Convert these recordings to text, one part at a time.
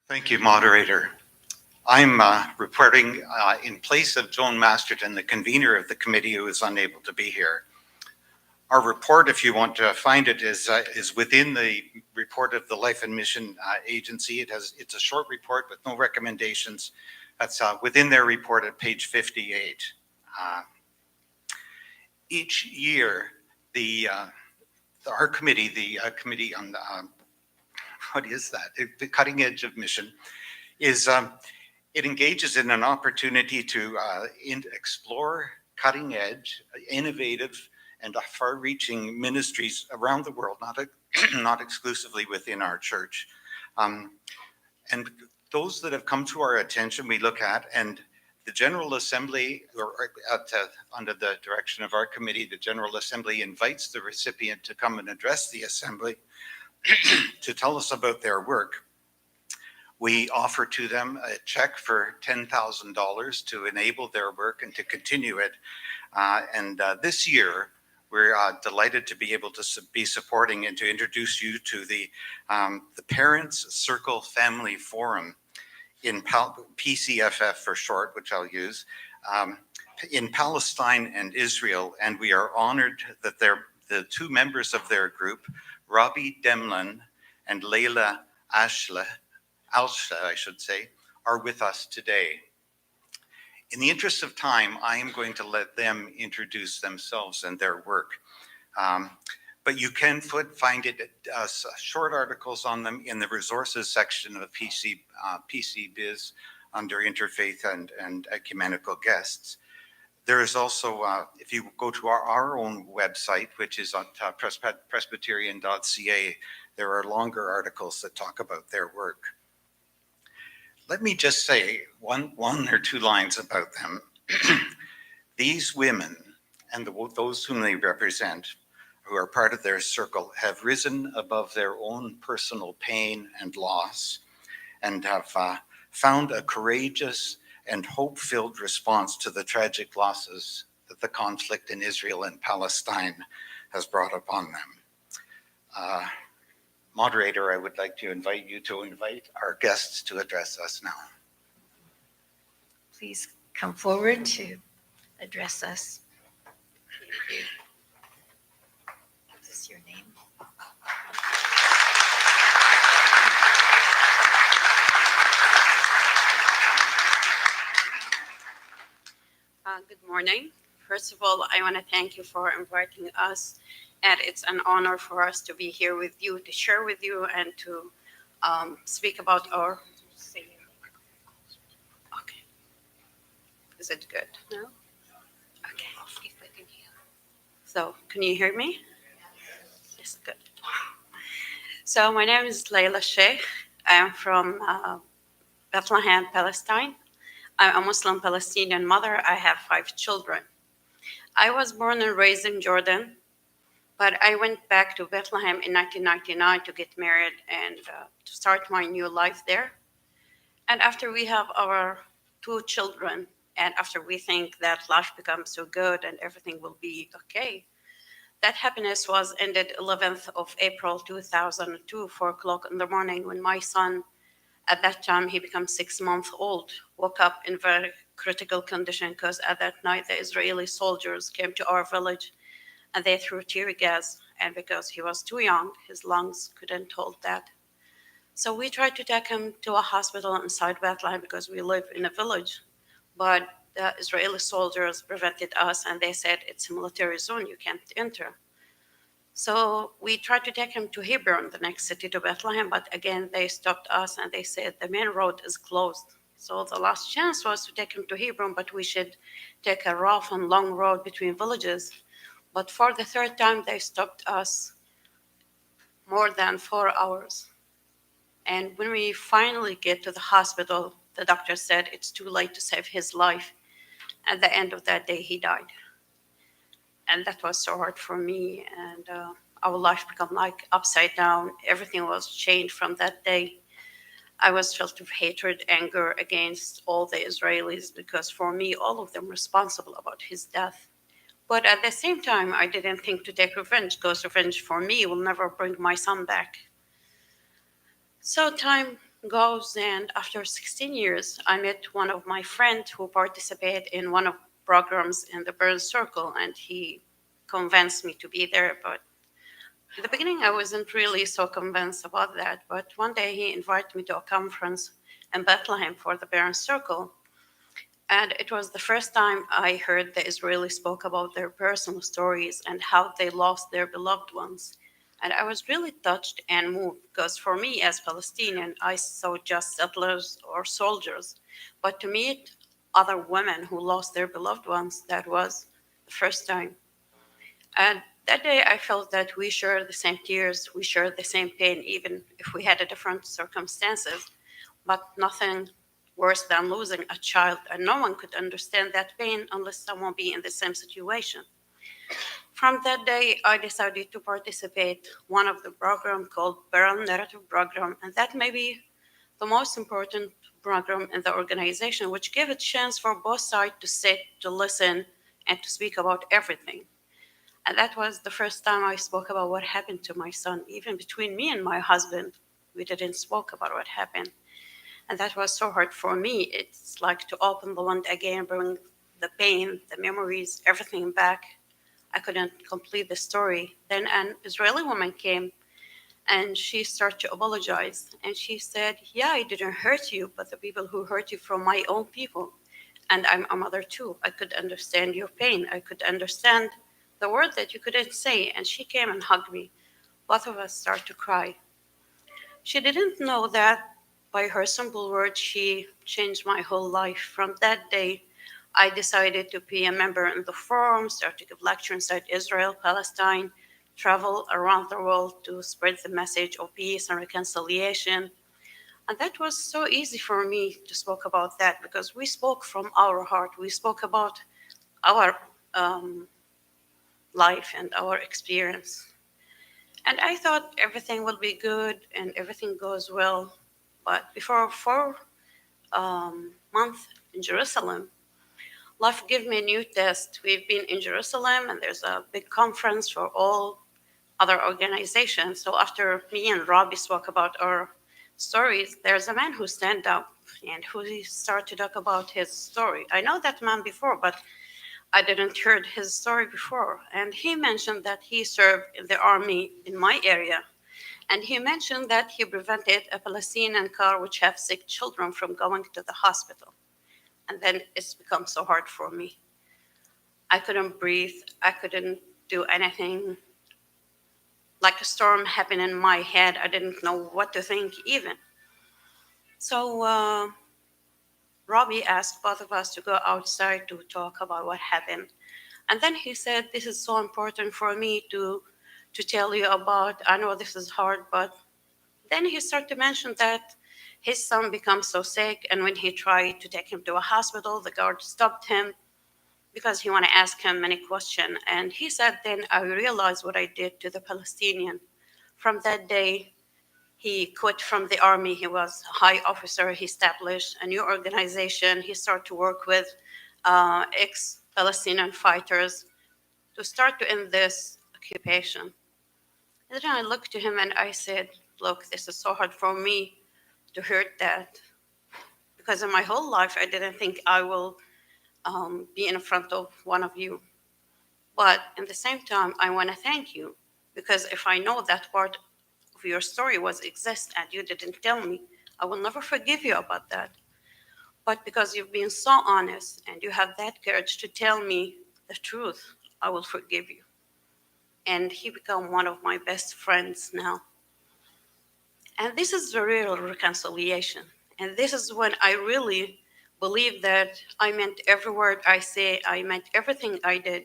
Thank you, moderator. I'm reporting in place of Joan Masterton, the convener of the committee, who is unable to be here. Our report, if you want to find it, is within the report of the Life and Mission Agency. It's a short report with no recommendations. That's within their report at page 58. Each year, our committee, the Committee on the Cutting Edge of Mission, is it engages in an opportunity to explore cutting edge, innovative, and far-reaching ministries around the world, not exclusively within our church. And those that have come to our attention, we look at, and the General Assembly, under the direction of our committee, the General Assembly invites the recipient to come and address the Assembly to tell us about their work. We offer to them a check for $10,000 to enable their work and to continue it. This year, we're delighted to be able to be supporting and to introduce you to the Parents Circle Family Forum in PCFF for short, which I'll use, in Palestine and Israel. And we are honored that the two members of their group, Robbie Demlin and Layla Alsha, I should say, are with us today. In the interest of time, I am going to let them introduce themselves and their work. But you can find short articles on them in the resources section of PC Biz under Interfaith and Ecumenical Guests. There is also, if you go to our own website, which is on presbyterian.ca, there are longer articles that talk about their work. Let me just say one or two lines about them. These women and those whom they represent, who are part of their circle, have risen above their own personal pain and loss and have found a courageous and hope-filled response to the tragic losses that the conflict in Israel and Palestine has brought upon them. Moderator, I would like to invite you to invite our guests to address us now. Please come forward to address us. Is this your name? Good morning. First of all, I want to thank you for inviting us, and it's an honor for us to be here with you, to share with you, and to speak about our. Okay. Is it good? No? Okay. So, can you hear me? Yes, good. So, my name is Layla Sheikh. I am from Bethlehem, Palestine. I'm a Muslim Palestinian mother. I have 5 children. I was born and raised in Jordan, but I went back to Bethlehem in 1999 to get married and to start my new life there. And after we have our 2 children, and after we think that life becomes so good and everything will be okay, that happiness was ended 11th of April 2002, 4 o'clock in the morning, when my son, at that time he became 6 months old, woke up in very critical condition because at that night the Israeli soldiers came to our village and they threw tear gas, and because he was too young, his lungs couldn't hold that. So we tried to take him to a hospital inside Bethlehem because we live in a village, but the Israeli soldiers prevented us and they said it's a military zone, you can't enter. So we tried to take him to Hebron, the next city to Bethlehem, but again they stopped us and they said the main road is closed. So the last chance was to take him to Hebron, but we should take a rough and long road between villages. But for the 3rd time, they stopped us more than 4 hours. And when we finally get to the hospital, the doctor said it's too late to save his life. At the end of that day, he died. And that was so hard for me. And our life became like upside down. Everything was changed from that day. I was filled with hatred, anger against all the Israelis, because for me, all of them responsible about his death. But at the same time, I didn't think to take revenge, because revenge for me will never bring my son back. So time goes, and after 16 years, I met one of my friends who participated in one of programs in the Burn Circle, and he convinced me to be there. But in the beginning, I wasn't really so convinced about that. But one day, he invited me to a conference in Bethlehem for the Burn Circle. And it was the first time I heard the Israelis spoke about their personal stories and how they lost their beloved ones. And I was really touched and moved because for me as Palestinian, I saw just settlers or soldiers. But to meet other women who lost their beloved ones, that was the first time. And that day I felt that we shared the same tears, we shared the same pain, even if we had a different circumstances, but nothing worse than losing a child, and no one could understand that pain unless someone be in the same situation. From that day, I decided to participate one of the program called Barrel Narrative Program, and that may be the most important program in the organization, which gave a chance for both sides to sit, to listen, and to speak about everything. And that was the first time I spoke about what happened to my son. Even between me and my husband, we didn't spoke about what happened. And that was so hard for me. It's like to open the wound again, bring the pain, the memories, everything back. I couldn't complete the story. Then an Israeli woman came and she started to apologize. And she said, yeah, I didn't hurt you, but the people who hurt you from my own people. And I'm a mother too. I could understand your pain. I could understand the word that you couldn't say. And she came and hugged me. Both of us started to cry. She didn't know that by her simple words, she changed my whole life. From that day, I decided to be a member in the forum, start to give lectures inside Israel, Palestine, travel around the world to spread the message of peace and reconciliation. And that was so easy for me to speak about that because we spoke from our heart. We spoke about our life and our experience. And I thought everything will be good and everything goes well. But before 4 months in Jerusalem, life gave me a new test. We've been in Jerusalem and there's a big conference for all other organizations. So after me and Robbie spoke about our stories, there's a man who stand up and who started to talk about his story. I know that man before, but I didn't heard his story before. And he mentioned that he served in the army in my area. And he mentioned that he prevented a Palestinian car which have sick children from going to the hospital. And then it's become so hard for me. I couldn't breathe. I couldn't do anything. Like a storm happened in my head. I didn't know what to think even. So Robbie asked both of us to go outside to talk about what happened. And then he said, this is so important for me to tell you about. I know this is hard, but then he started to mention that his son becomes so sick, and when he tried to take him to a hospital, the guard stopped him because he wanted to ask him many questions. And he said, then I realized what I did to the Palestinian. From that day, he quit from the army. He was a high officer. He established a new organization. He started to work with ex-Palestinian fighters to start to end this occupation. And then I looked to him and I said, look, this is so hard for me to hear that because in my whole life, I didn't think I will be in front of one of you. But at the same time, I want to thank you because if I know that part of your story was exist and you didn't tell me, I will never forgive you about that. But because you've been so honest and you have that courage to tell me the truth, I will forgive you. And he became one of my best friends now. And this is the real reconciliation. And this is when I really believe that I meant every word I say, I meant everything I did.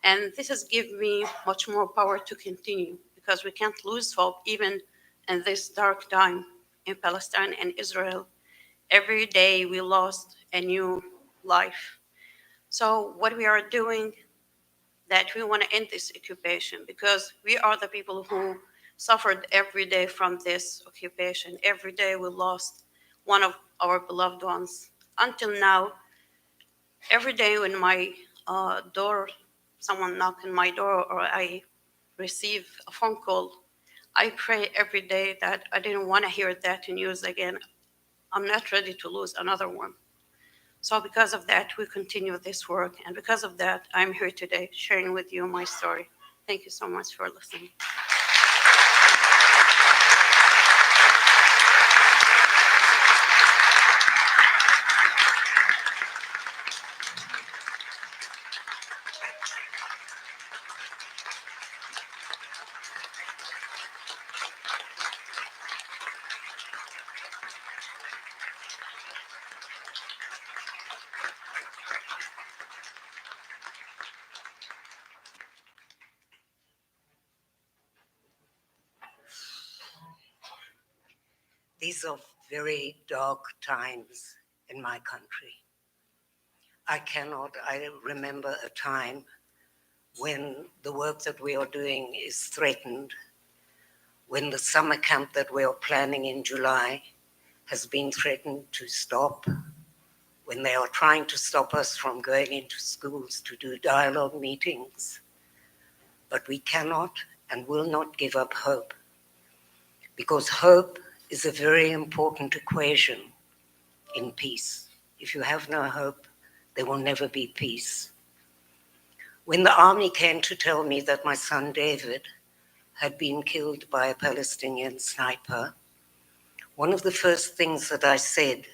And this has given me much more power to continue because we can't lose hope even in this dark time in Palestine and Israel. Every day we lost a new life. So what we are doing, that we want to end this occupation because we are the people who suffered every day from this occupation. Every day we lost one of our beloved ones. Until now, every day when my door, someone knock on my door or I receive a phone call, I pray every day that I didn't want to hear that news again. I'm not ready to lose another one. So because of that, we continue this work. And because of that, I'm here today sharing with you my story. Thank you so much for listening. These are very dark times in my country. I remember a time when the work that we are doing is threatened, when the summer camp that we are planning in July has been threatened to stop, when they are trying to stop us from going into schools to do dialogue meetings. But we cannot and will not give up hope, because hope is a very important equation in peace. If you have no hope, there will never be peace. When the army came to tell me that my son David had been killed by a Palestinian sniper, one of the first things that I said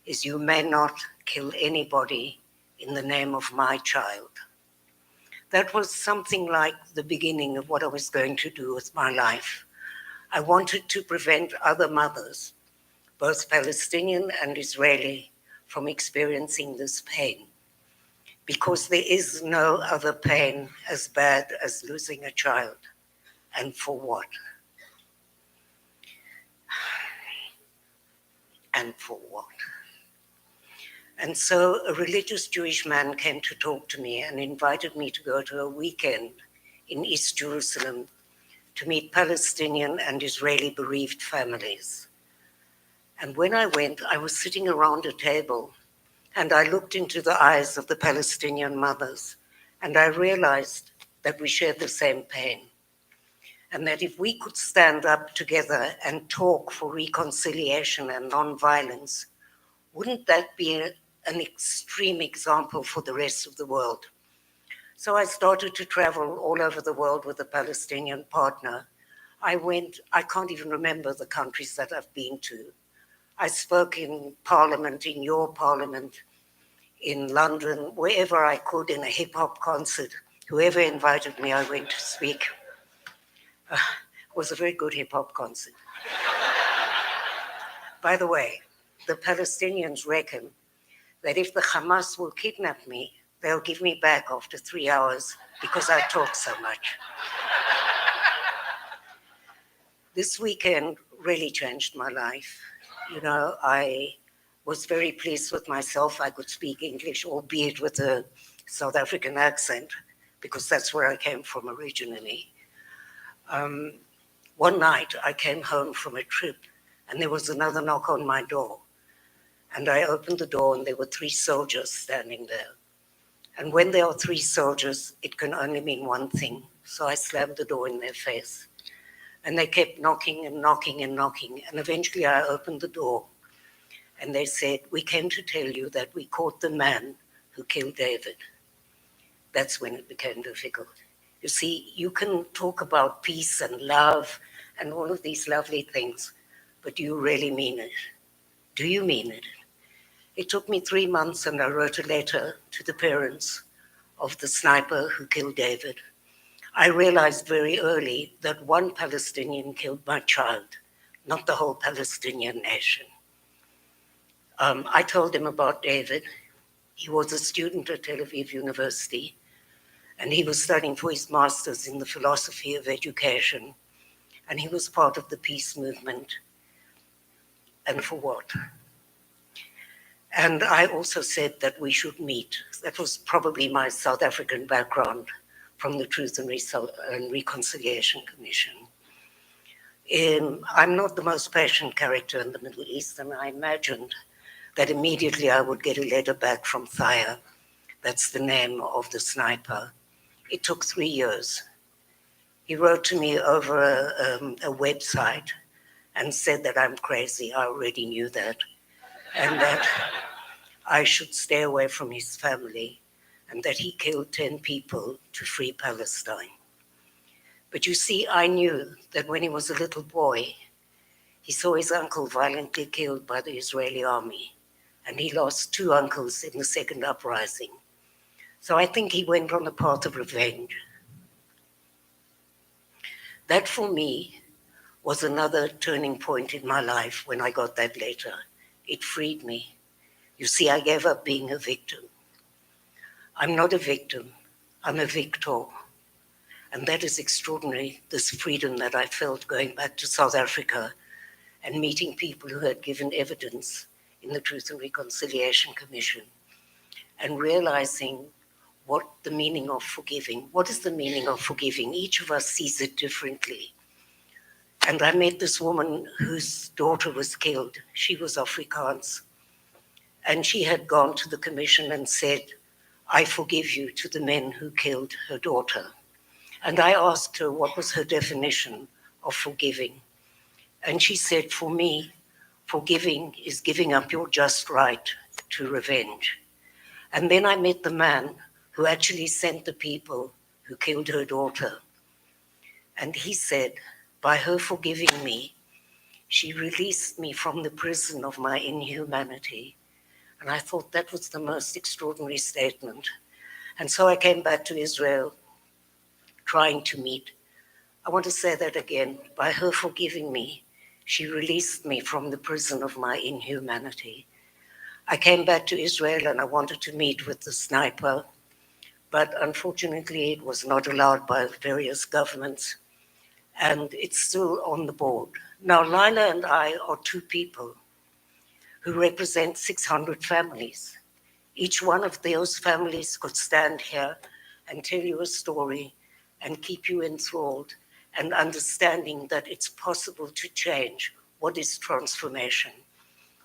is, you may not kill anybody in the name of my child. That was something like the beginning of what I was going to do with my life. I wanted to prevent other mothers, both Palestinian and Israeli, from experiencing this pain, because there is no other pain as bad as losing a child. And for what? And for what? And so a religious Jewish man came to talk to me and invited me to go to a weekend in East Jerusalem to meet Palestinian and Israeli bereaved families. And when I went, I was sitting around a table and I looked into the eyes of the Palestinian mothers and I realized that we shared the same pain. And that if we could stand up together and talk for reconciliation and nonviolence, wouldn't that be an extreme example for the rest of the world? So I started to travel all over the world with a Palestinian partner. I can't even remember the countries that I've been to. I spoke in parliament, in your parliament, in London, wherever I could, in a hip hop concert. Whoever invited me, I went to speak. It was a very good hip hop concert. By the way, the Palestinians reckon that if the Hamas will kidnap me, they'll give me back after 3 hours because I talk so much. This weekend really changed my life. You know, I was very pleased with myself. I could speak English, albeit with a South African accent, because that's where I came from originally. One night I came home from a trip and there was another knock on my door. And I opened the door and there were 3 soldiers standing there. And when there are 3 soldiers, it can only mean one thing. So I slammed the door in their face. And they kept knocking and knocking and knocking. And eventually I opened the door and they said, we came to tell you that we caught the man who killed David. That's when it became difficult. You see, you can talk about peace and love and all of these lovely things, but do you really mean it? Do you mean it? It took me 3 months and I wrote a letter to the parents of the sniper who killed David. I realized very early that one Palestinian killed my child, not the whole Palestinian nation. I told him about David. He was a student at Tel Aviv University, and he was studying for his master's in the philosophy of education, and he was part of the peace movement. And for what? And I also said that we should meet. That was probably my South African background from the Truth and Reconciliation Commission. I'm not the most patient character in the Middle East, and I imagined that immediately I would get a letter back from Thaya. That's the name of the sniper. It took 3 years. He wrote to me over a website and said that I'm crazy. I already knew that. And that I should stay away from his family, and that he killed 10 people to free Palestine. But you see, I knew that when he was a little boy, he saw his uncle violently killed by the Israeli army, and he lost 2 uncles in the second uprising. So I think he went on a path of revenge. That for me was another turning point in my life when I got that letter. It freed me. You see, I gave up being a victim. I'm not a victim, I'm a victor. And that is extraordinary, this freedom that I felt going back to South Africa and meeting people who had given evidence in the Truth and Reconciliation Commission, and realizing what the meaning of forgiving. What is the meaning of forgiving? Each of us sees it differently. And I met this woman whose daughter was killed. She was Afrikaans. And she had gone to the commission and said, I forgive you, to the men who killed her daughter. And I asked her what was her definition of forgiving. And she said, for me, forgiving is giving up your just right to revenge. And then I met the man who actually sent the people who killed her daughter. And he said, by her forgiving me, she released me from the prison of my inhumanity. And I thought that was the most extraordinary statement. And so I came back to Israel trying to meet. I want to say that again. By her forgiving me, she released me from the prison of my inhumanity. I came back to Israel and I wanted to meet with the sniper, but unfortunately it was not allowed by various governments, and it's still on the board. Now, Lila and I are 2 people who represent 600 families. Each one of those families could stand here and tell you a story and keep you enthralled and understanding that it's possible to change. What is transformation?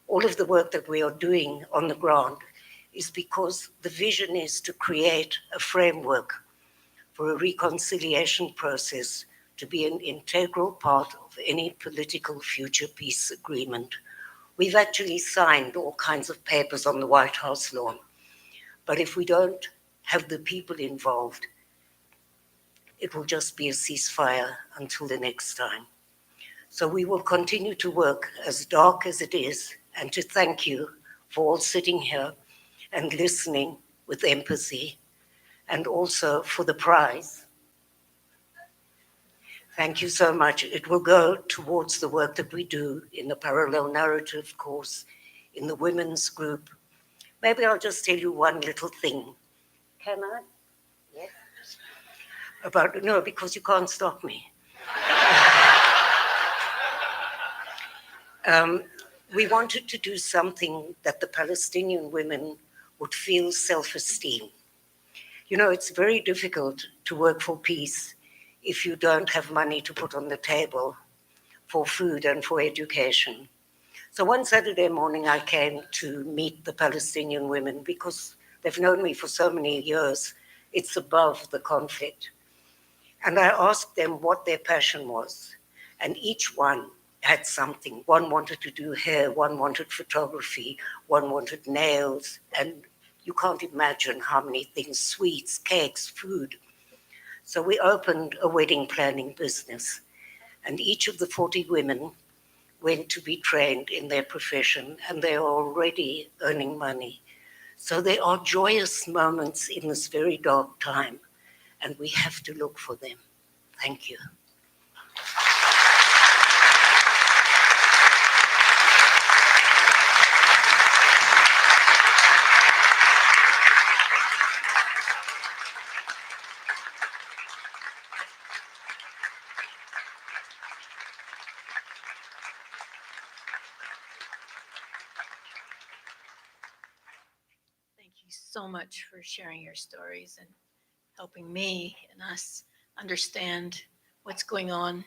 All of the work that we are doing on the ground is because the vision is to create a framework for a reconciliation process to be an integral part of any political future peace agreement. We've actually signed all kinds of papers on the White House lawn, but if we don't have the people involved, it will just be a ceasefire until the next time. So we will continue to work as dark as it is, and to thank you for all sitting here and listening with empathy, and also for the prize. Thank you so much. It will go towards the work that we do in the parallel narrative course, in the women's group. Maybe I'll just tell you one little thing. Can I? Yes. No, because you can't stop me. We wanted to do something that the Palestinian women would feel self-esteem. You know, it's very difficult to work for peace if you don't have money to put on the table for food and for education. So one Saturday morning I came to meet the Palestinian women because they've known me for so many years. It's above the conflict. And I asked them what their passion was. And each one had something. One wanted to do hair, one wanted photography, one wanted nails, and you can't imagine how many things, sweets, cakes, food. So we opened a wedding planning business, and each of the 40 women went to be trained in their profession, and they are already earning money. So there are joyous moments in this very dark time, and we have to look for them. Thank you. Thank you so much for sharing your stories and helping me and us understand what's going on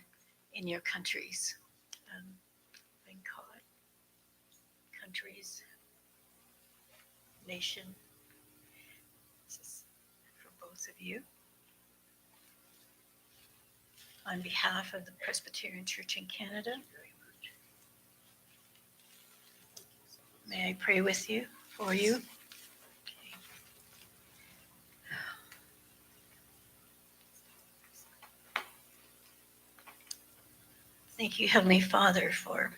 in your countries. Being caught, countries, nation. This is for both of you. on behalf of the Presbyterian Church in Canada. May I pray with you, for you? Thank you, Heavenly Father, for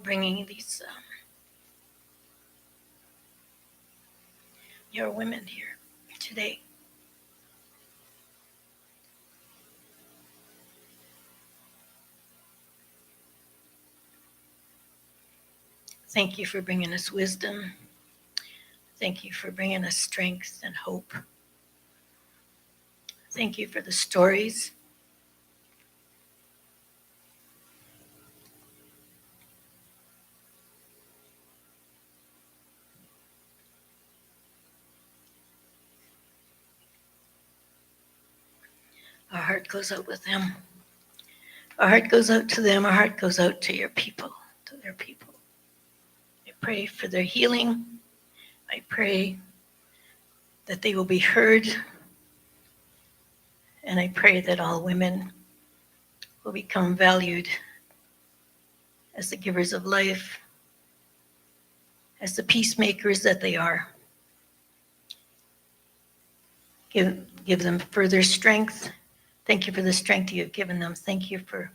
bringing these your women here today. Thank you for bringing us wisdom. Thank you for bringing us strength and hope. Thank you for the stories. Our heart goes out with them. Our heart goes out to them. Our heart goes out to your people, to their people. I pray for their healing. I pray that they will be heard. And I pray that all women will become valued as the givers of life, as the peacemakers that they are. Give them further strength. Thank you for the strength you've given them. Thank you for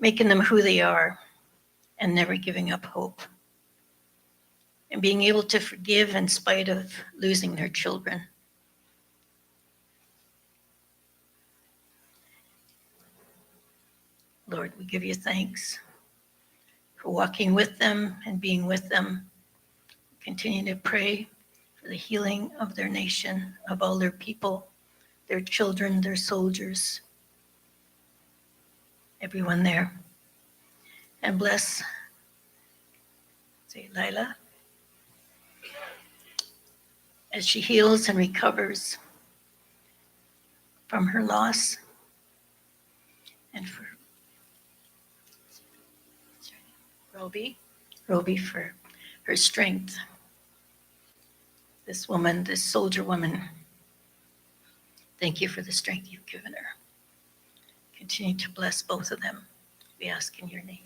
making them who they are and never giving up hope. And being able to forgive in spite of losing their children. Lord, we give you thanks for walking with them and being with them. Continue to pray for the healing of their nation, of all their people, their children, their soldiers, everyone there. And bless, say, Lila, as she heals and recovers from her loss, and for Roby for her strength. This woman, this soldier woman, thank you for the strength you've given her. Continue to bless both of them. We ask in your name.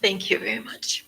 Thank you very much.